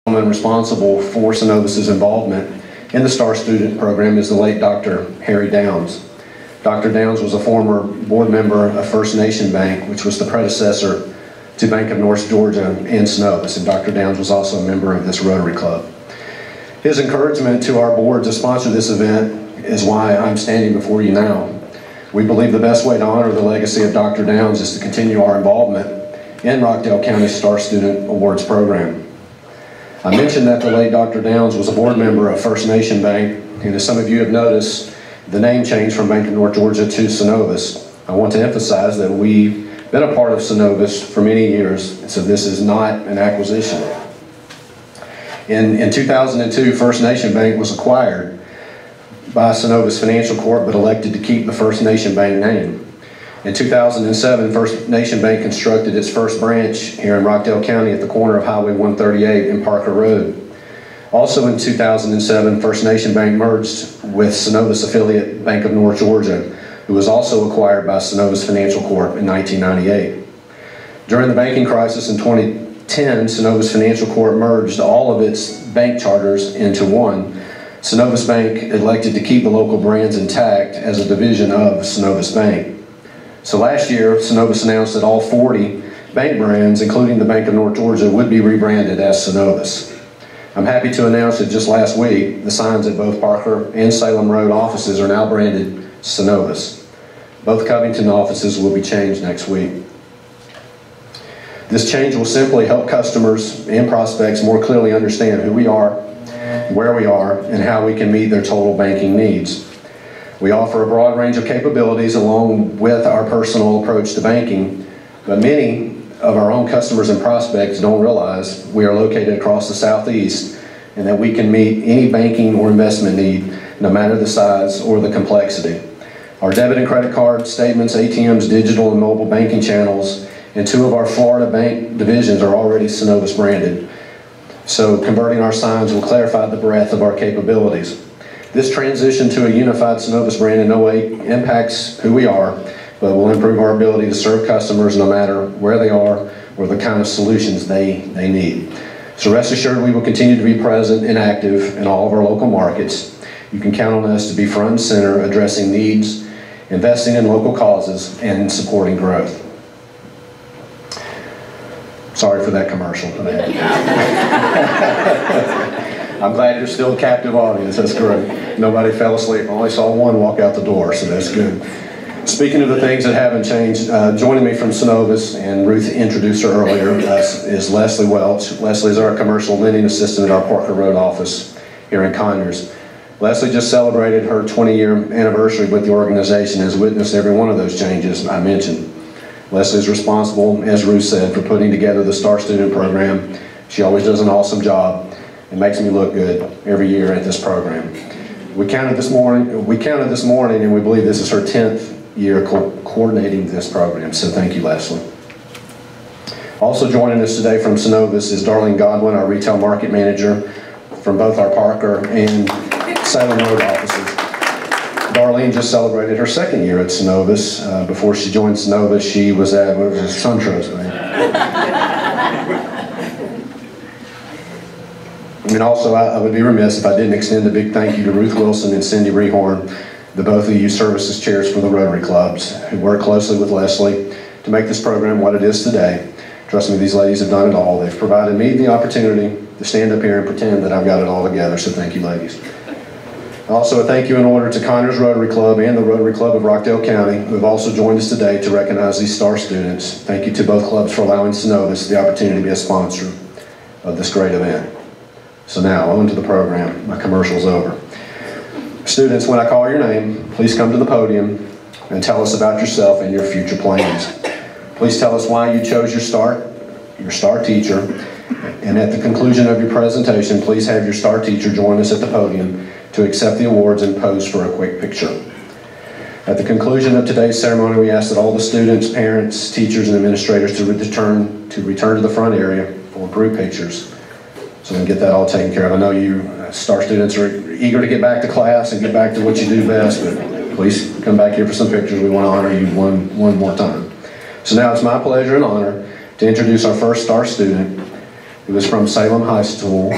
gentleman responsible for Synovus's involvement in the Star Student Program is the late Dr. Harry Downs. Dr. Downs was a former board member of First Nation Bank, which was the predecessor to Bank of North Georgia and Synovus, and Dr. Downs was also a member of this Rotary Club. His encouragement to our board to sponsor this event is why I'm standing before you now. We believe the best way to honor the legacy of Dr. Downs is to continue our involvement in Rockdale County's Star Student Awards program. I mentioned that the late Dr. Downs was a board member of First Nation Bank, and as some of you have noticed, the name changed from Bank of North Georgia to Synovus. I want to emphasize that we've been a part of Synovus for many years, so this is not an acquisition. In 2002, First Nation Bank was acquired by Synovus Financial Corp, but elected to keep the First Nation Bank name. In 2007, First Nation Bank constructed its first branch here in Rockdale County at the corner of Highway 138 and Parker Road. Also in 2007, First Nation Bank merged with Synovus affiliate Bank of North Georgia, who was also acquired by Synovus Financial Corp in 1998. During the banking crisis in 2010, Synovus Financial Corp merged all of its bank charters into one. Synovus Bank elected to keep the local brands intact as a division of Synovus Bank. So last year, Synovus announced that all 40 bank brands, including the Bank of North Georgia, would be rebranded as Synovus. I'm happy to announce that just last week, the signs at both Parker and Salem Road offices are now branded Synovus. Both Covington offices will be changed next week. This change will simply help customers and prospects more clearly understand who we are, where we are, and how we can meet their total banking needs. We offer a broad range of capabilities along with our personal approach to banking, but many of our own customers and prospects don't realize we are located across the Southeast and that we can meet any banking or investment need, no matter the size or the complexity. Our debit and credit card statements, ATMs, digital and mobile banking channels, and 2 of our Florida bank divisions are already Synovus branded. So converting our signs will clarify the breadth of our capabilities. This transition to a unified Synovus brand in no way impacts who we are, but will improve our ability to serve customers no matter where they are or the kind of solutions they need. So rest assured we will continue to be present and active in all of our local markets. You can count on us to be front and center, addressing needs, investing in local causes, and supporting growth. Sorry for that commercial. I'm glad you're still a captive audience, that's great. Nobody fell asleep, I only saw one walk out the door, so that's good. Speaking of the things that haven't changed, joining me from Synovus, and Ruth introduced her earlier, is Leslie Welch. Leslie is our commercial lending assistant at our Parker Road office here in Conyers. Leslie just celebrated her 20-year anniversary with the organization and has witnessed every one of those changes I mentioned. Leslie is responsible, as Ruth said, for putting together the Star Student Program. She always does an awesome job and makes me look good every year at this program. We counted this morning and we believe this is her 10th year coordinating this program, so thank you, Leslie. Also joining us today from Synovus is Darlene Godwin, our retail market manager from both our Parker and Salem Road offices. Darlene just celebrated her 2nd year at Synovus. Before she joined Synovus, she was at SunTrust, And also, I would be remiss if I didn't extend a big thank you to Ruth Wilson and Cindy Rehorn, the both of you services chairs for the Rotary Clubs, who work closely with Leslie to make this program what it is today. Trust me, these ladies have done it all. They've provided me the opportunity to stand up here and pretend that I've got it all together, so thank you, ladies. Also, a thank you in order to Conyers Rotary Club and the Rotary Club of Rockdale County, who have also joined us today to recognize these STAR students. Thank you to both clubs for allowing Synovus the opportunity to be a sponsor of this great event. So now, on to the program. My commercial's over. Students, when I call your name, please come to the podium and tell us about yourself and your future plans. Please tell us why you chose your STAR teacher, and at the conclusion of your presentation, please have your STAR teacher join us at the podium to accept the awards and pose for a quick picture. At the conclusion of today's ceremony, we ask that all the students, parents, teachers, and administrators to return to the front area for group pictures, so we can get that all taken care of. I know you STAR students are eager to get back to class and get back to what you do best, but please come back here for some pictures. We want to honor you one more time. So now it's my pleasure and honor to introduce our first STAR student, who is from Salem High School,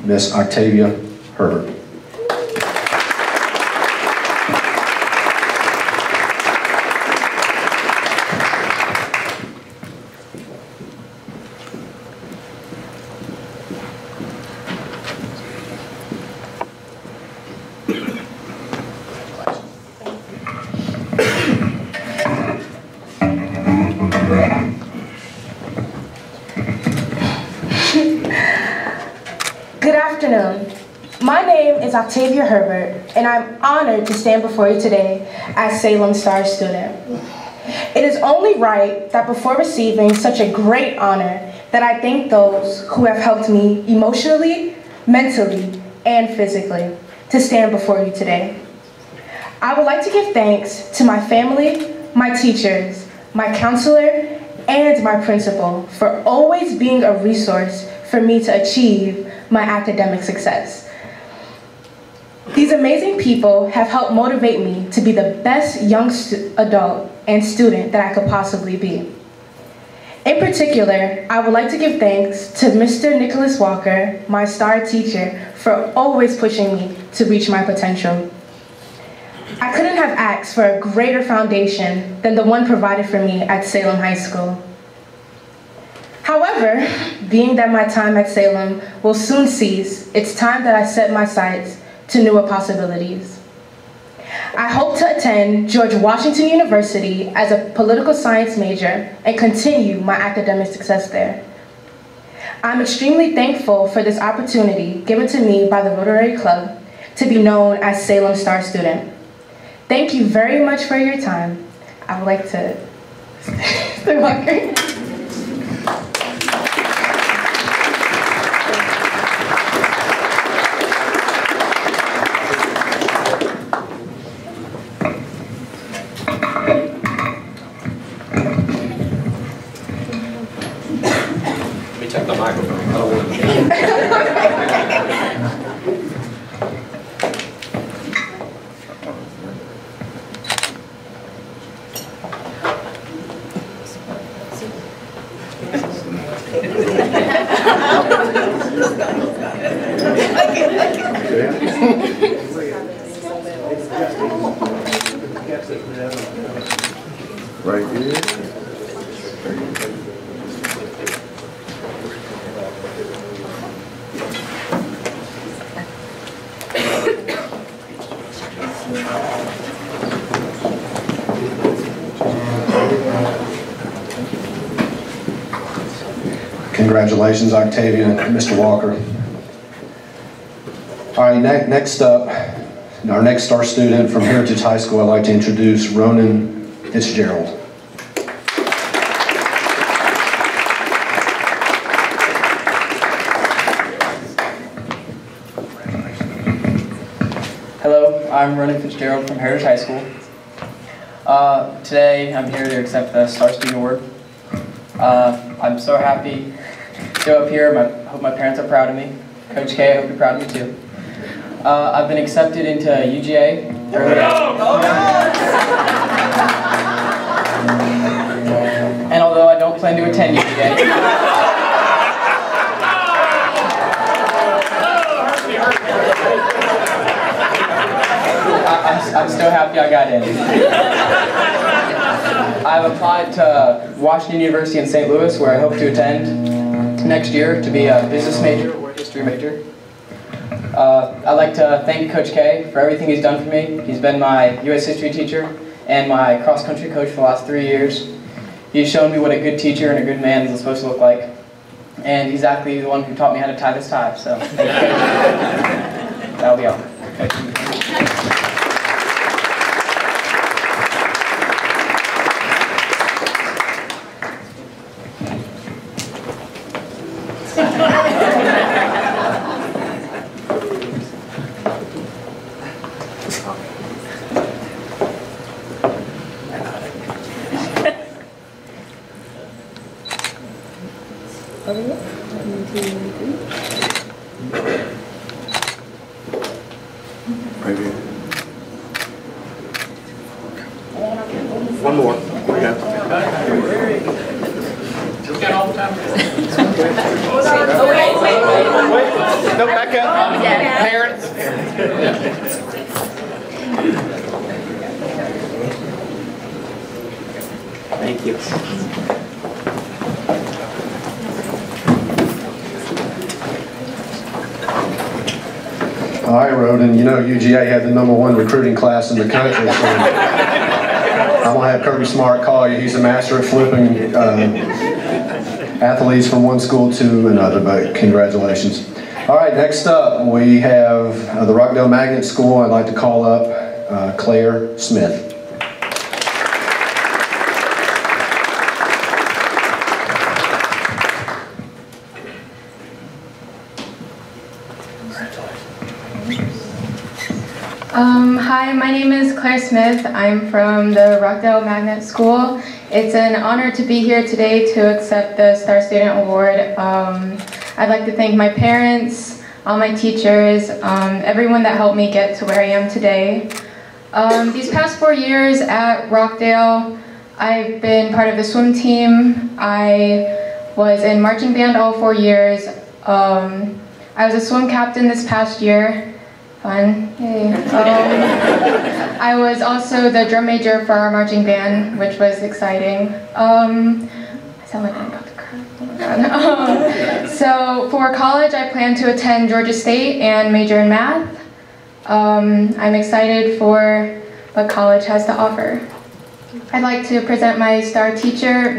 Miss Octavia Herbert. Good afternoon. My name is Octavia Herbert, and I'm honored to stand before you today as Salem Star student. It is only right that before receiving such a great honor that I thank those who have helped me emotionally, mentally, and physically to stand before you today. I would like to give thanks to my family, my teachers, my counselor, and my principal for always being a resource for me to achieve my academic success. These amazing people have helped motivate me to be the best young adult and student that I could possibly be. In particular, I would like to give thanks to Mr. Nicholas Walker, my star teacher, for always pushing me to reach my potential. I couldn't have asked for a greater foundation than the one provided for me at Salem High School. However, being that my time at Salem will soon cease, it's time that I set my sights to newer possibilities. I hope to attend George Washington University as a political science major and continue my academic success there. I'm extremely thankful for this opportunity given to me by the Rotary Club to be known as Salem Star student. Thank you very much for your time. I would like to Mr. Walker. Check the microphone. I don't want to. Right here. Congratulations, Octavia and Mr. Walker. All right, next up, our next star student from Heritage High School, I'd like to introduce Ronan Fitzgerald. Hello, I'm Ronan Fitzgerald from Heritage High School. Today I'm here to accept the Star Student Award. I'm so happy to go up here. I hope my parents are proud of me. Coach K, I hope you're proud of me too. I've been accepted into UGA. And although I don't plan to attend UGA, I'm still happy I got in. I've applied to Washington University in St. Louis, where I hope to attend next year to be a business major or history major. I'd like to thank Coach K for everything he's done for me. He's been my U.S. history teacher and my cross-country coach for the last 3 years. He's shown me what a good teacher and a good man is supposed to look like. And he's actually the one who taught me how to tie this tie, so thank you, Coach. That'll be all. Thank you. One more. that all the time? Wait. No, back up. Parents. Thank you. All right, Roden, you know UGA had the #1 recruiting class in the country, so I'm going to have Kirby Smart call you. He's a master at flipping athletes from one school to another, but congratulations. All right, next up we have the Rockdale Magnet School. I'd like to call up Claire Smith. Hi, my name is Claire Smith. I'm from the Rockdale Magnet School. It's an honor to be here today to accept the Star Student Award. I'd like to thank my parents, all my teachers, everyone that helped me get to where I am today. These past 4 years at Rockdale, I've been part of the swim team. I was in marching band all 4 years. I was a swim captain this past year. Fun, yay. I was also the drum major for our marching band, which was exciting. I sound like I'm about to cry. Oh my God. So for college, I plan to attend Georgia State and major in math. I'm excited for what college has to offer. I'd like to present my star teacher,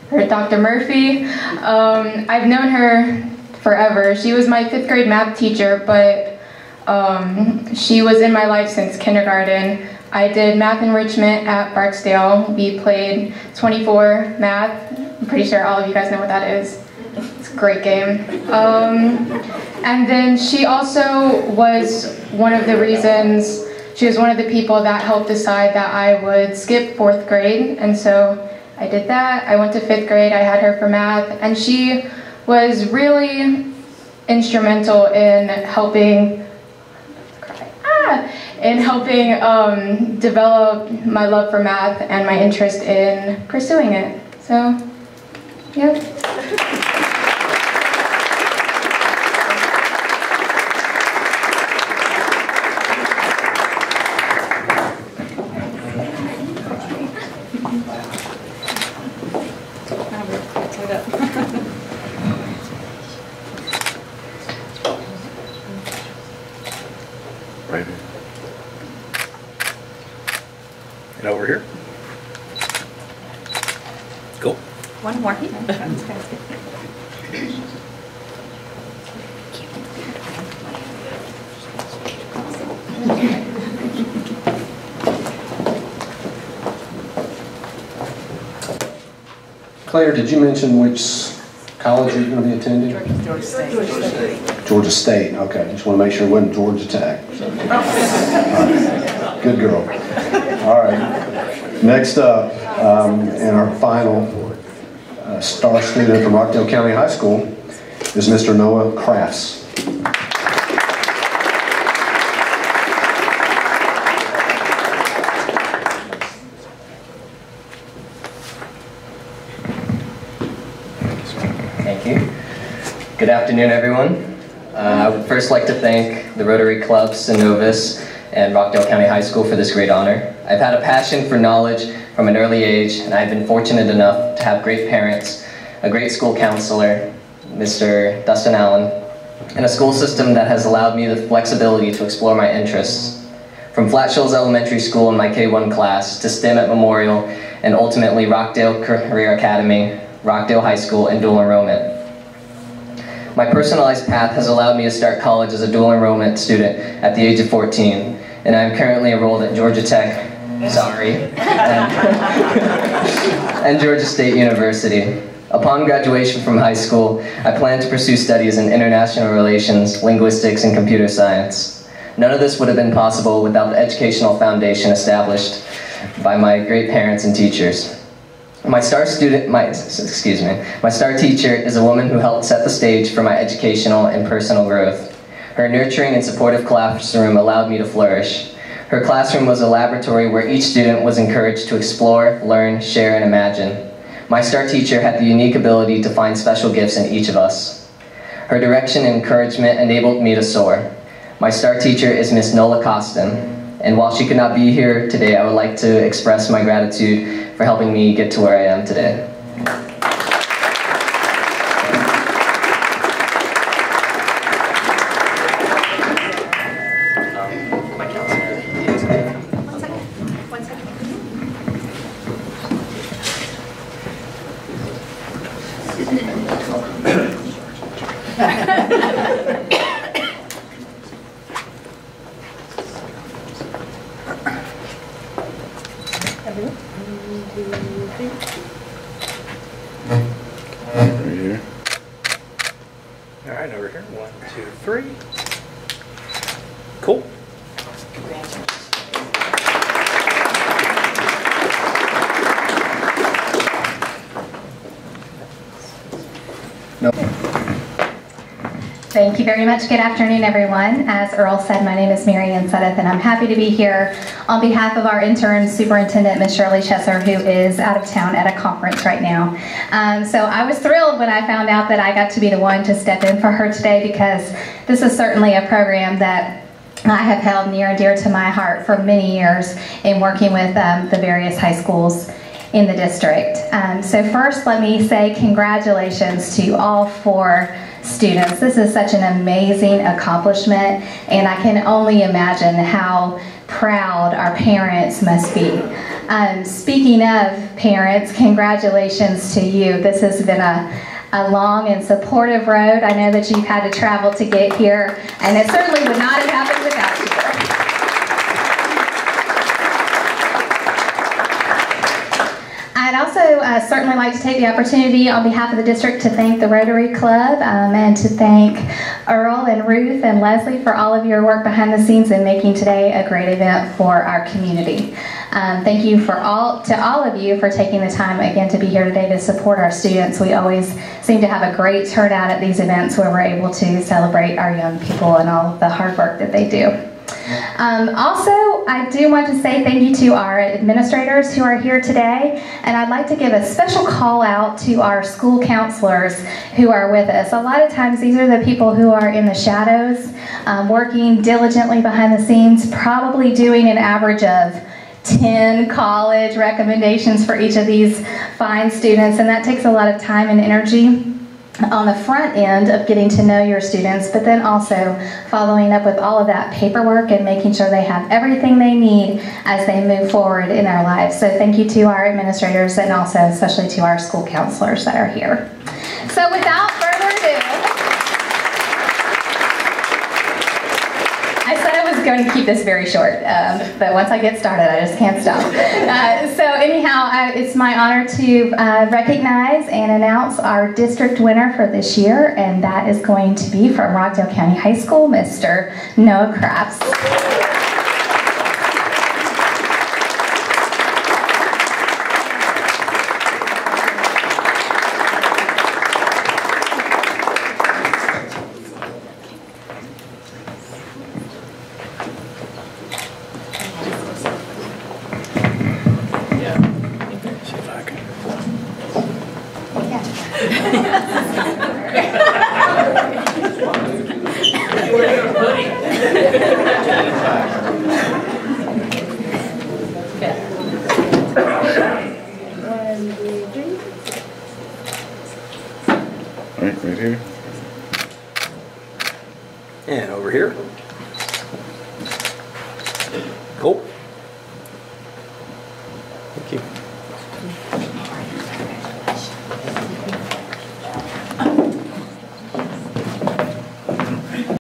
Dr. Murphy. I've known her forever. She was my 5th grade math teacher, but she was in my life since kindergarten. I did math enrichment at Barksdale. We played 24 math. I'm pretty sure all of you guys know what that is. It's a great game. And then she also was one of the reasons, she was one of the people that helped decide that I would skip 4th grade. And so I did that. I went to 5th grade. I had her for math. And she was really instrumental in helping develop my love for math and my interest in pursuing it. So, yeah. Right. And over here. Go. One more. Claire, did you mention which college you're going to be attending? Georgia State. Georgia State, okay. Just want to make sure it wasn't Georgia Tech. So. Right. Good girl. All right. Next up, and our final star student from Rockdale County High School is Mr. Noah Crafts. Thank you. Good afternoon, everyone. I would first like to thank the Rotary Club, Synovus, and Rockdale County High School for this great honor. I've had a passion for knowledge from an early age, and I've been fortunate enough to have great parents, a great school counselor, Mr. Dustin Allen, and a school system that has allowed me the flexibility to explore my interests. From Flat Shoals Elementary School in my K-1 class, to STEM at Memorial, and ultimately Rockdale Career Academy, Rockdale High School, and dual enrollment. My personalized path has allowed me to start college as a dual enrollment student at the age of 14, and I am currently enrolled at Georgia Tech, and Georgia State University. Upon graduation from high school, I plan to pursue studies in international relations, linguistics, and computer science. None of this would have been possible without the educational foundation established by my great parents and teachers. My star teacher is a woman who helped set the stage for my educational and personal growth. Her nurturing and supportive classroom allowed me to flourish. Her classroom was a laboratory where each student was encouraged to explore, learn, share, and imagine. My STAR teacher had the unique ability to find special gifts in each of us. Her direction and encouragement enabled me to soar. My STAR teacher is Miss Nola Costin, and while she could not be here today, I would like to express my gratitude for helping me get to where I am today. One second. Right here. All right, over here. 1, 2, 3. Cool. Thank you very much. Good afternoon, everyone. As Earl said, my name is Mary Ann Sudduth, and I'm happy to be here on behalf of our interim superintendent, Ms. Shirley Chesser, who is out of town at a conference right now. So I was thrilled when I found out that I got to be the one to step in for her today, because this is certainly a program that I have held near and dear to my heart for many years in working with the various high schools in the district. So first, let me say congratulations to all 4 students. This is such an amazing accomplishment, and I can only imagine how proud our parents must be. Speaking of parents, congratulations to you. This has been a long and supportive road. I know that you've had to travel to get here, and it certainly would not have happened without you. I'd also certainly like to take the opportunity on behalf of the district to thank the Rotary Club and to thank Earl and Ruth and Leslie for all of your work behind the scenes in making today a great event for our community. Thank you to all of you for taking the time again to be here today to support our students. We always seem to have a great turnout at these events where we're able to celebrate our young people and all of the hard work that they do. Also, I do want to say thank you to our administrators who are here today, and I'd like to give a special call out to our school counselors who are with us. A lot of times these are the people who are in the shadows, working diligently behind the scenes, probably doing an average of 10 college recommendations for each of these fine students, and that takes a lot of time and energy on the front end of getting to know your students, but then also following up with all of that paperwork and making sure they have everything they need as they move forward in their lives. So thank you to our administrators and also especially to our school counselors that are here. So without further ado, I said I was going to keep this very short, but once I get started, I just can't stop. So anyhow, it's my honor to recognize and announce our district winner for this year, and that is going to be from Rockdale County High School, Mr. Noah Crafts. Right here. And over here. Cool. Thank you.